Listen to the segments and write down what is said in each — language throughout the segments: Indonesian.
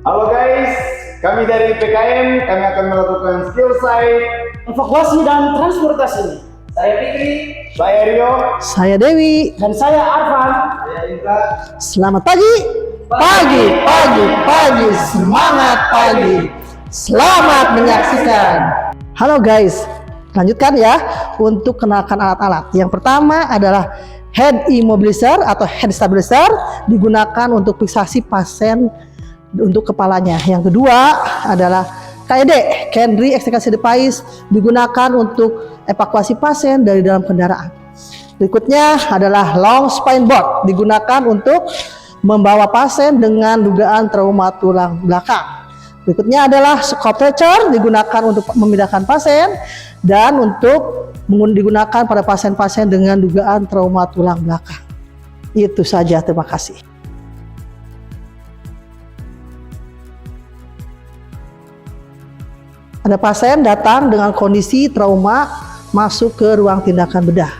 Halo guys, kami dari PKN, kami akan melakukan skill site, evakuasi dan transportasi. saya Fikri, saya Rio, Saya Dewi. Dan saya Arfan. saya Indra. Selamat pagi. Pagi. Semangat pagi. Selamat menyaksikan. Halo guys, lanjutkan ya untuk kenalkan alat-alat. Yang pertama adalah head immobilizer atau head stabilizer, digunakan untuk fiksasi pasien untuk kepalanya. Yang kedua adalah KED, Kendry Extrication Device, digunakan untuk evakuasi pasien dari dalam kendaraan. Berikutnya adalah long spine board, digunakan untuk membawa pasien dengan dugaan trauma tulang belakang. Berikutnya adalah scope stretcher, digunakan untuk memindahkan pasien dan untuk digunakan pada pasien-pasien dengan dugaan trauma tulang belakang. Itu saja, terima kasih. Ada pasien datang dengan kondisi trauma masuk ke ruang tindakan bedah.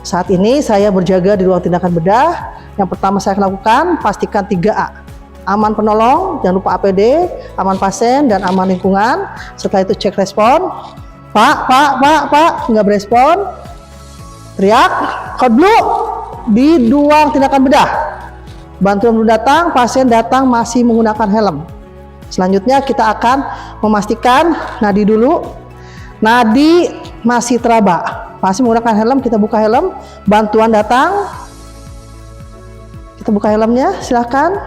Saat ini saya berjaga di ruang tindakan bedah. Yang pertama saya lakukan, pastikan 3A. Aman penolong, jangan lupa APD, aman pasien, dan aman lingkungan. Setelah itu cek respon. Pak, nggak berespon. Teriak, code blue di ruang tindakan bedah. Bantuan belum datang, pasien datang masih menggunakan helm. Selanjutnya kita akan memastikan nadi dulu. Nadi masih teraba, masih menggunakan helm, kita buka helm. Bantuan datang, kita buka helmnya, silahkan.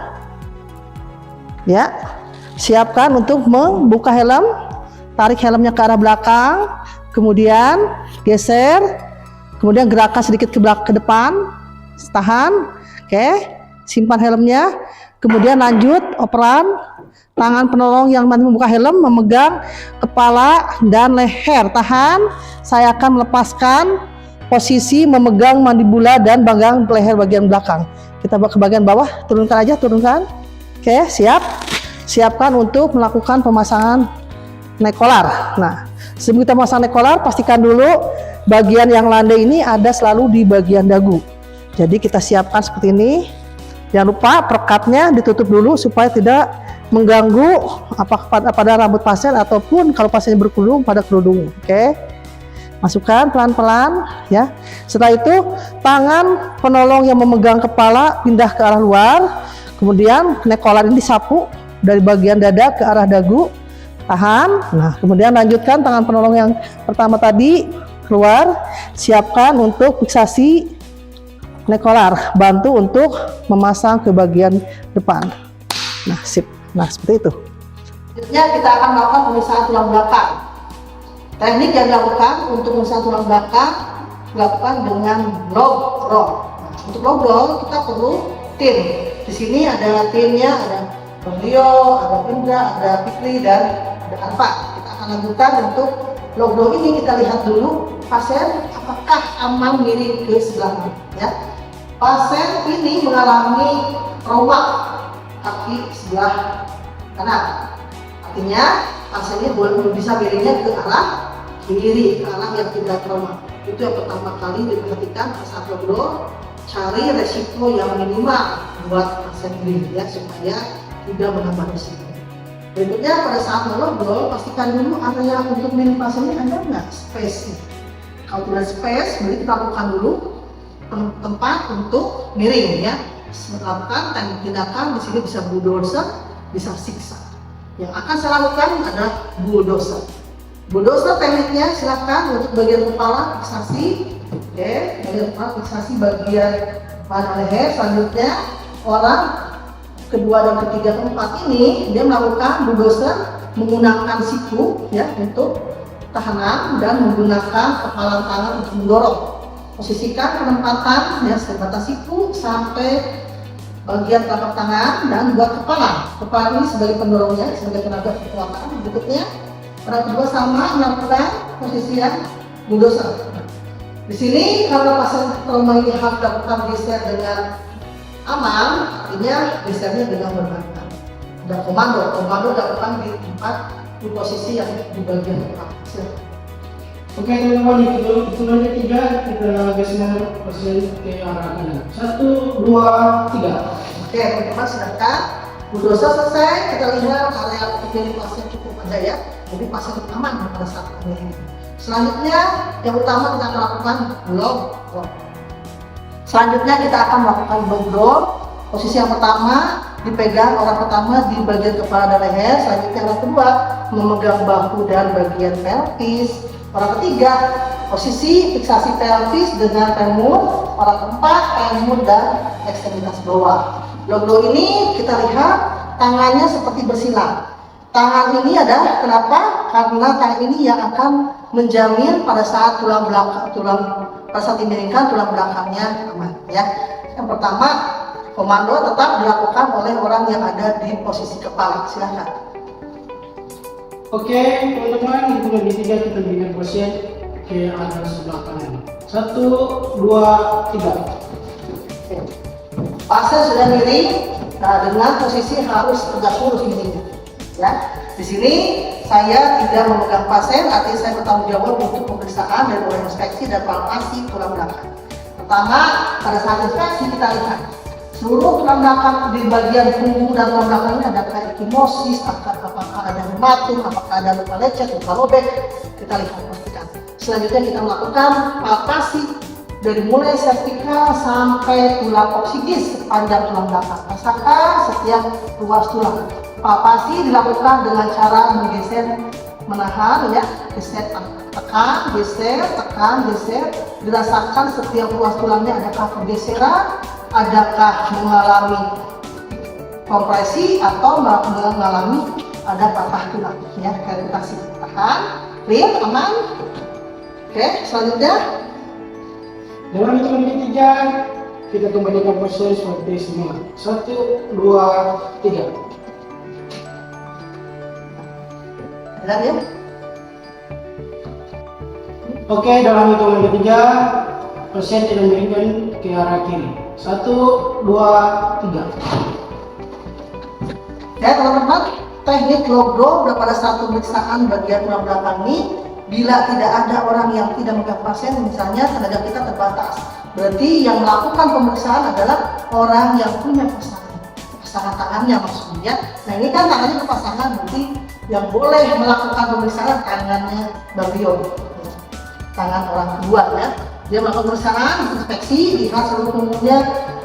Ya, siapkan untuk membuka helm. Tarik helmnya ke arah belakang, kemudian geser, kemudian gerakan sedikit ke depan, tahan. Oke, simpan helmnya, kemudian lanjut operan. Tangan penolong yang membuka helm memegang kepala dan leher. Tahan. Saya akan melepaskan posisi memegang mandibula dan pegang leher bagian belakang. Kita ke bagian bawah, turunkan aja, turunkan. Oke, siap. Siapkan untuk melakukan pemasangan neck collar. Nah, sebelum kita memasang neck collar, pastikan dulu bagian yang landai ini ada selalu di bagian dagu. Jadi kita siapkan seperti ini. Jangan lupa perekatnya ditutup dulu supaya tidak mengganggu pada rambut pasien ataupun kalau pasiennya berkerudung pada kerudung. Oke, masukkan pelan-pelan ya. Setelah itu tangan penolong yang memegang kepala pindah ke arah luar, kemudian neck collar ini disapu dari bagian dada ke arah dagu. Tahan. Nah, kemudian lanjutkan tangan penolong yang pertama tadi keluar. Siapkan untuk fiksasi neck collar, bantu untuk memasang ke bagian depan. Nah, sip. Nah, seperti itu. Selanjutnya kita akan melakukan pemisahan tulang belakang. Teknik yang dilakukan untuk pemisahan tulang belakang dilakukan dengan log roll. Untuk log roll kita perlu tim. Di sini ada timnya, ada Rio, ada Indra, ada Fikri, dan ada Arfa. Kita akan lanjutkan untuk log roll ini. Kita lihat dulu pasien apakah aman miring ke sebelah kiri. Ya. Pasien ini mengalami trauma kaki sebelah kanan. Artinya pasiennya bisa miringnya ke arah kiri, ke arah yang tidak trauma. Itu yang pertama kali diperhatikan saat ngobrol. Cari resiko yang minimal buat pasien ini ya, supaya tidak menambah resiko. Berikutnya pada saat ngobrol, pastikan dulu area untuk miring pasien ini ada nggak space. Kalau tidak space, berarti kita lakukan dulu tempat untuk miring ya. Melakukan tindakan di sini bisa bulldozer, bisa siksa. Yang akan saya lakukan adalah bulldozer. Bulldozer tekniknya silakan untuk bagian kepala fiksasi, oke, bagian kepala fiksasi bagian pada leher. Selanjutnya orang kedua dan ketiga keempat ini dia melakukan bulldozer menggunakan siku ya untuk tahanan dan menggunakan kepala tangan untuk mendorong. Posisikan penempatan ya sebatas siku sampai bagian telapak tangan dan buat kepala. Kepala ini sebagai pendorongnya, sebagai tenaga kekuatan. Berikutnya, pada kedua sama melakukan posisian bulldozer. Di sini kalau pasien trauma ini harus dilakukan geser dengan aman, artinya gesernya dengan berbantu. Dan komando dilakukan di tempat di posisi yang di bagian kepala. Oke teman-teman, hitungannya 3, kita geser posisi ke arah kanan. 1, 2, 3. Oke teman-teman, silakan Bulldozer selesai, kita lihat area kiri pasien cukup ada ya. Jadi pasien aman pada saat ini. Selanjutnya, yang utama kita akan lakukan log drop. Selanjutnya kita akan melakukan log drop. Posisi yang pertama dipegang orang pertama di bagian kepala dan leher. Selanjutnya orang kedua memegang bahu dan bagian pelvis. Orang ketiga posisi fiksasi pelvis dengan femur. Orang keempat femur dan ekstremitas bawah. Log drop ini kita lihat tangannya seperti bersilang. Tangan ini adalah kenapa? Karena tangan ini yang akan menjamin pada saat pada saat dimiringkan tulang belakangnya aman ya. Yang pertama, komando tetap dilakukan oleh orang yang ada di posisi kepala. Silakan. Oke, teman-teman, hitungan di 3 kita berikan pasien ke arah sebelah kanan. 1, 2, 3. Oke. Pasien sudah miring, nah dengan posisi harus tegak lurus miringnya. Ya, di sini saya tidak memegang pasien, artinya saya bertanggung jawab untuk pemeriksaan dan inspeksi dan palpasi tulang belakang. Pertama, pada saat inspeksi kita lihat seluruh tulang belakang di bagian punggung dan tulang belakang ini ada ekimosis, apakah ada hematum, apakah ada luka lecet, luka robek, kita lihat pastikan. Selanjutnya kita melakukan palpasi dari mulai cervical sampai tulang oksigis sepanjang tulang belakang. Rasakan setiap ruas tulang. Palpasi dilakukan dengan cara menggeser, menahan ya, geser, tekan, geser, tekan, geser. Dirasakan setiap ruas tulangnya adakah pergeseran, adakah mengalami kompresi atau mengalami ada patah tulang ya, gravitasi. Tahan, clear, aman. Oke, selanjutnya Dalam hitungan ketiga, kita kembalikan pasien seperti semula. 1, 2, 3. dan ya. Oke, dalam hitungan ketiga, pasien tidak miringkan ke arah kiri. 1, 2, 3. Ya teman-teman, teknik log drop pada saat pemeriksaan bagian tulang belakang ini, bila tidak ada orang yang tidak memegang pasien, misalnya tenaga kita terbatas, berarti yang melakukan pemeriksaan adalah orang yang punya pasangan tangannya maksudnya. Nah ini kan tangannya berpasangan, berarti yang boleh melakukan pemeriksaan tangannya Bang Rio, tangan orang kedua ya. Dia melakukan pemeriksaan, inspeksi, lihat seluruh tubuhnya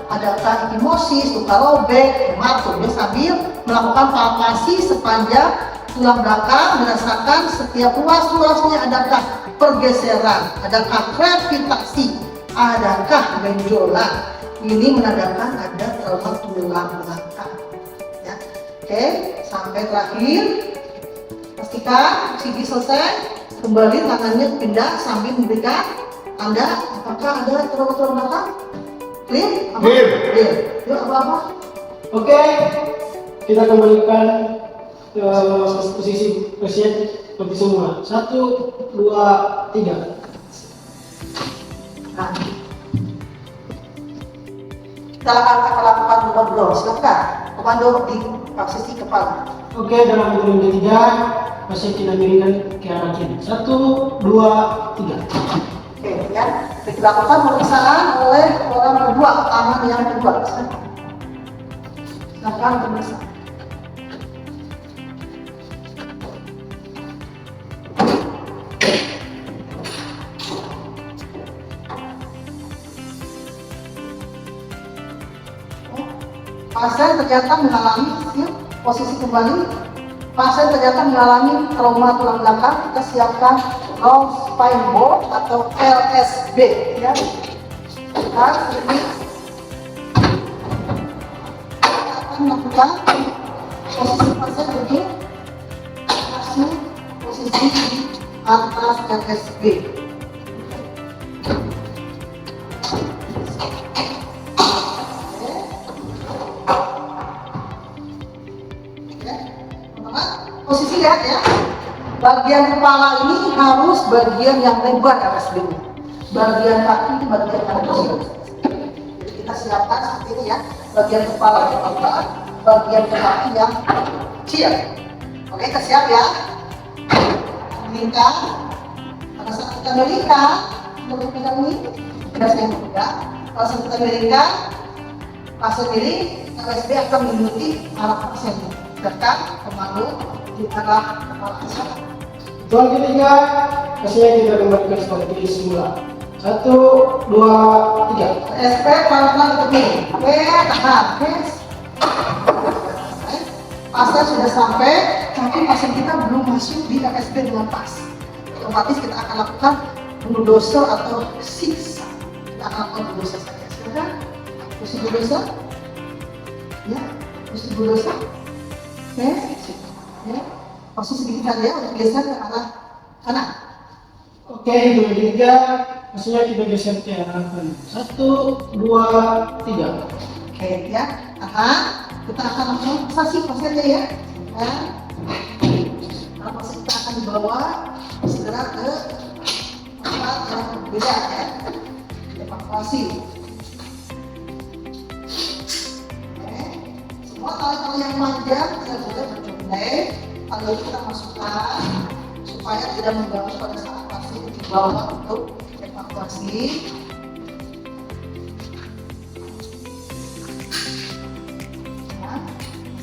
adakah ekimosis, luka robek, hematum, dia sambil melakukan palpasi sepanjang tulang belakang, merasakan setiap ruas-ruasnya adakah pergeseran, adakah gravitasi, adakah benjolan. Ini menandakan ada trauma tulang belakang. Ya. Oke, sampai terakhir pastikan oksigen selesai, kembali tangannya pindah sambil memberikan tanda apakah ada trauma tulang belakang. Clear? Clear. Clear. Yuk apa-apa? Oke, kita kembalikan ke posisi pasien seperti semula. 1, 2, 3. Nah, kita akan lakukan ngobrol. Silakan komando di posisi kepala. Oke, dalam hitungan ketiga, pasien kita miringkan ke arah kiri. 1, 2, 3. Oke, ya. Dilakukan pemeriksaan oleh orang kedua, tangan yang kedua. Silakan pemeriksaan. Pasien ternyata mengalami posisi kembali. Pasien ternyata mengalami trauma tulang belakang. Kita siapkan long spine board atau LSB ya. Dan ini akan melakukan posisi pasien begini, kasih posisi di atas LSB. Posisi lihat ya, bagian kepala ini harus bagian yang lebar LSB-nya. Bagian kaki itu bagian yang kecil. Jadi kita siapkan seperti ini ya, bagian kepala yang lebar, bagian kaki yang kecil. Oke, kita siap ya. Miringkan. Pada saat kita miringkan, untuk pegang ini, tidak saya buka. Pada saat kita miringkan, pasien ini FSB akan mengikuti arah pasien, dekat komando di arah kepala pasien. Hitungan ketiga, pasien kita kembalikan seperti semula. 1, 2, 3. FSB pelan-pelan ke kiri. Oke, tahan. Oke. Pasien sudah sampai, tapi pasien kita belum masuk di FSB dengan pas. Otomatis kita akan lakukan bulldozer atau siksa. Kita akan lakukan bulldozer saja. Silakan. Posisi bulldozer. Ya, posisi bulldozer. Oke. Ya. Posisi sedikit saja untuk geser ke arah kanan. Oke, hitungan ketiga, pasien kita geser ke arah kanan. 1, 2, 3. Oke, ya. Tahan. Kita akan langsung pasien pasiennya ya. Ya. Nah, pasien kita akan dibawa segera ke tempat yang berbeda ya. Evakuasi. Oke. Semua tali-tali yang panjang kita boleh bercontek. Tali itu kita masukkan supaya tidak mengganggu pada saat pasien dibawa untuk evakuasi.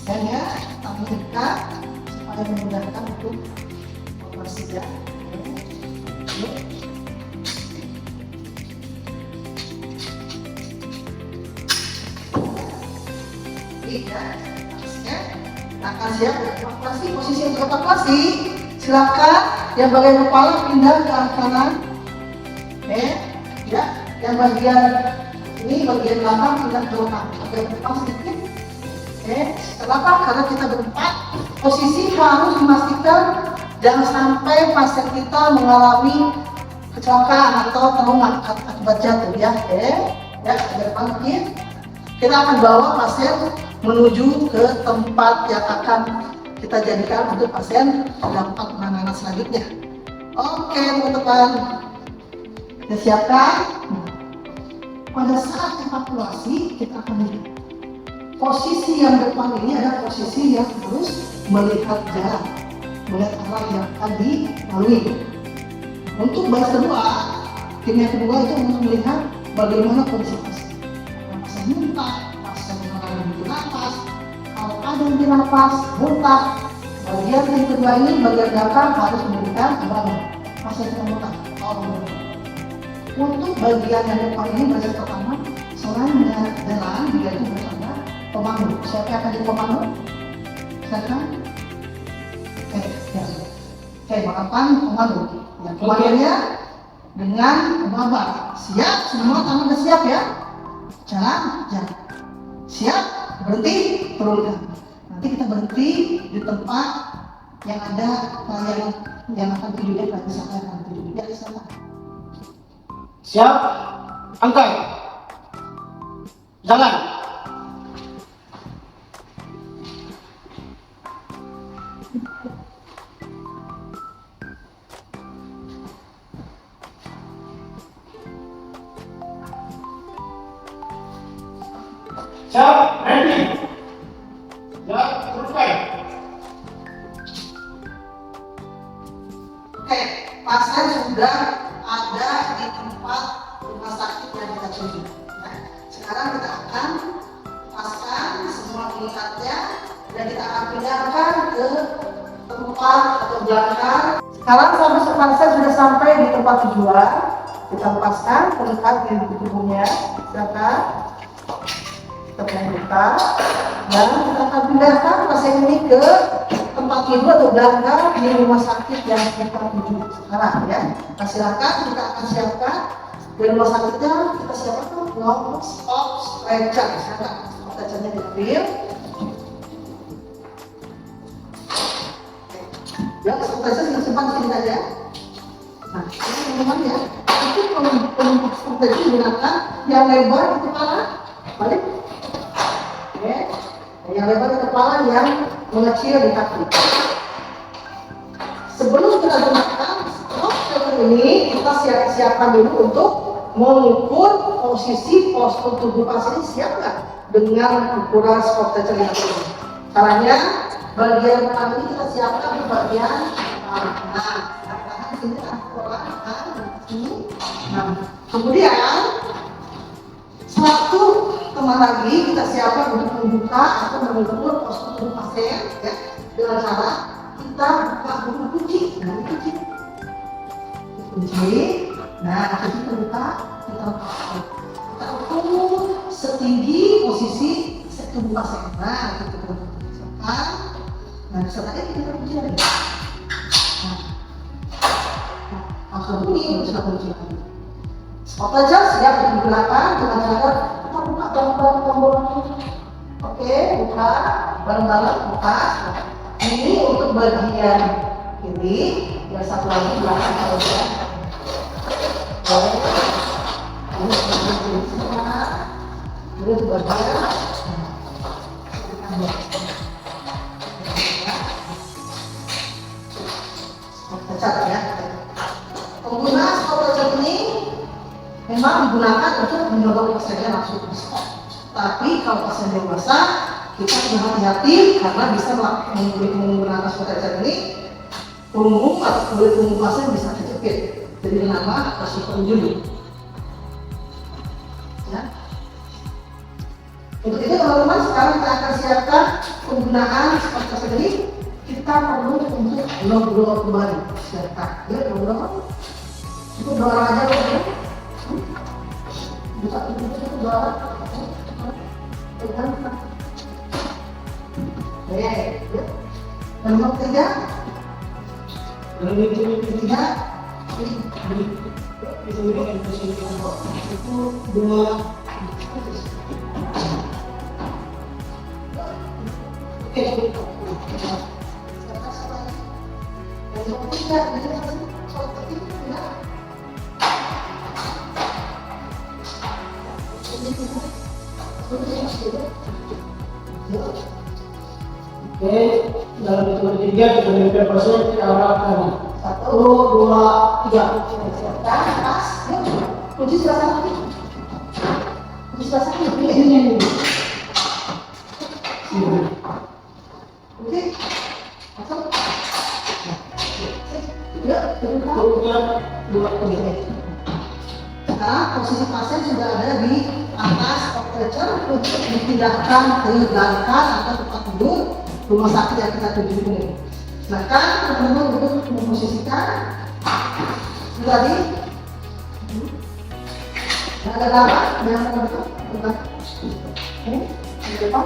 Misalnya kami dekat supaya memudahkan untuk operasi ya. Kita akan siap evakuasi. Posisi untuk evakuasi, silakan yang bagian kepala pindah ke arah kanan. Oke, ya. Yang bagian ini bagian belakang pindah ke belakang. Bagian depan sedikit. Oke, kenapa? Karena kita berempat, posisi harus memastikan jangan sampai pasien kita mengalami kecelakaan atau trauma akibat jatuh ya. Oke, ya ke depan mungkin. Kita akan bawa pasien menuju ke tempat yang akan kita jadikan untuk pasien mendapat penanganan selanjutnya. Oke teman-teman, kita siapkan. Pada saat evakuasi kita akan lihat. Posisi yang depan ini adalah posisi yang harus melihat jalan, melihat arah yang akan dilalui. Untuk baris kedua, tim yang kedua itu untuk melihat bagaimana kondisi pasien. Pasien muntah, pasien mengalami nafas, kalau ada yang nafas, muntah. Bagian yang kedua ini bagian belakang harus memberikan abang pasien yang muntah. Untuk bagian yang depan ini baris pertama, seorang jalan diganti bersama pemandu. Siapa yang akan jadi pemandu? Silakan. Maafkan pemandu. Ya, pemandunya dengan pemabak. Siap, semua tangan sudah siap ya. Jalan. Siap, berhenti, turunkan. Nanti kita berhenti di tempat yang ada yang akan tujuannya pada siapa yang akan tuju. Ya, di sana. Siap, angkat. Jalan. Siap, ready. Ya, teruskan. Oke, pasien sudah ada di tempat rumah sakit yang kita tuju. Nah, sekarang kita akan paskan semua pelekatnya dan kita akan pindahkan ke tempat atau belakang. Sekarang pasien sudah sampai di tempat tujuan. Kita lepaskan pelekat di tubuhnya. Silakan. Kita buka dan kita akan pindahkan pasien ini ke tempat tidur atau belakang di rumah sakit yang kita tuju sekarang ya. Nah, silakan kita akan siapkan di rumah sakitnya, kita siapkan stop stretcher. Silakan stretchernya diambil. Ya, stretcher disimpan di sini saja. Nah, ini teman-teman ya. Itu untuk stretcher digunakan yang lebar di kepala, balik. Oke, yang lebar di kepala, yang mengecil di kaki. Sebelum kita gunakan stop stretcher ini, kita siapkan dulu untuk mengukur posisi postur tubuh pasien ini siap nggak dengan ukuran stop stretcher ini. Caranya, bagian kanan ini kita siapkan di bagian nah, kemudian satu kembali lagi kita siapkan untuk membuka atau menutup postur tubuh pasien ya, dengan cara kita buka dulu kunci. Nah, kunci terbuka, kita ukur setinggi posisi tubuh pasien. Nah, kita siapkan. Nah, setelah itu kita kunci lagi. Langsung bunyi, sudah kunci lagi. Operator siap digunakan dengan cara kita buka bareng-bareng tombol. Oke, buka bareng-bareng, buka. Ini untuk bagian kiri, yang satu lagi belakang kalau ya. Ini bagian kiri sana, ini untuk bagian. Catat ya. Penggunaan operator ini memang digunakan untuk menolong pasiennya langsung di stop. Tapi kalau pasien dewasa, kita harus hati-hati karena bisa menggunakan operator ini punggung atau kulit punggung pasien bisa kejepit. Jadi nama resiko injury. Ya. Untuk itu teman-teman sekarang kita akan siapkan penggunaan operator ini. Kita perlu untuk ngobrol kembali. Siapkan. Ya, ngobrol. Cukup dua orang aja loh. Bisa itu dua orang. Oke, dan nomor tiga. Itu dua. Oke, Oke, dalam hitungan ketiga kita berikan pasien ke arah kanan. 1, 2, 3. Siapkan, pas. Kunci sebelah sana. Kunci sebelah sana. Ini. Oke. Masuk. Ya, kemudian 2, 3. Sekarang posisi pasien sudah ada di atas operator untuk dipindahkan ke belakang atau tempat tidur rumah sakit yang kita tuju ini. Silakan teman-teman untuk memposisikan tadi. Ada apa? Yang terbentuk. Ini di depan.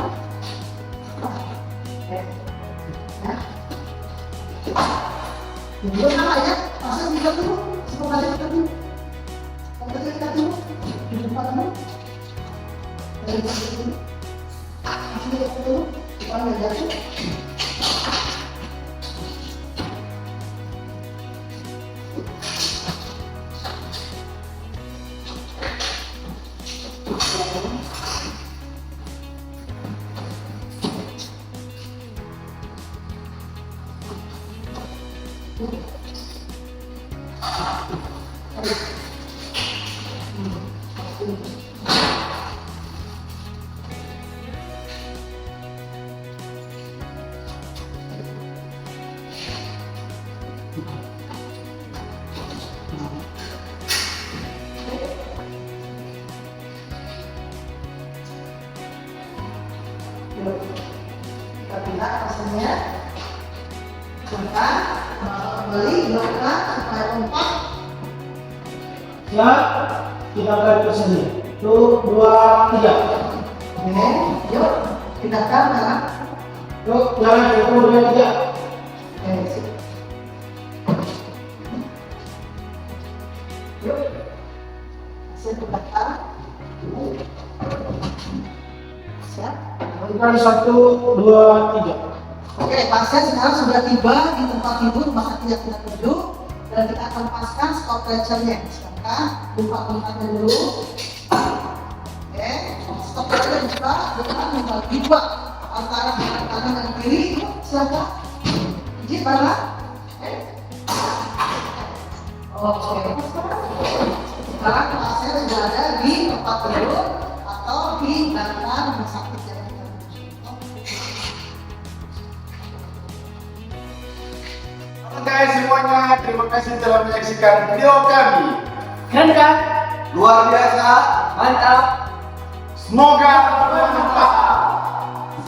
Itu sama ya, pasien bisa dulu, seperti kita dulu. Kita dulu, di depan dulu. Dari sini, kita dulu, depan meja itu. Kita pindah pasiennya, silakan kembali dilakukan supaya kompak. Siap, kita balik ke sini. 1, 2, 3. Oke, yuk pindahkan kanan. Yuk, jalan 1, 2, 3. Oke, sip. Yuk, pasien pindahkan. Siap. Berikan 1, 2, 3. Oke, pasien sekarang sudah tiba di tempat tidur rumah sakit yang kita tuju dan kita akan lepaskan stop pressure-nya. Silakan buka kontaknya dulu. Oke, stop pressure dibuka dengan membagi dua antara kanan dan kiri. Silakan. Izin mana? Oke. Sekarang pasien sudah ada di tempat tidur atau di belakang rumah sakit yang kita tuju. Oke semuanya, terima kasih telah menyaksikan video kami. Keren kan? Luar biasa, Mantap. Semoga bermanfaat.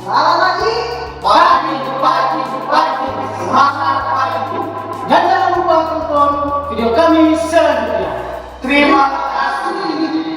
Selamat pagi. Pagi, semangat pagi. Dan jangan lupa tonton video kami selanjutnya. Terima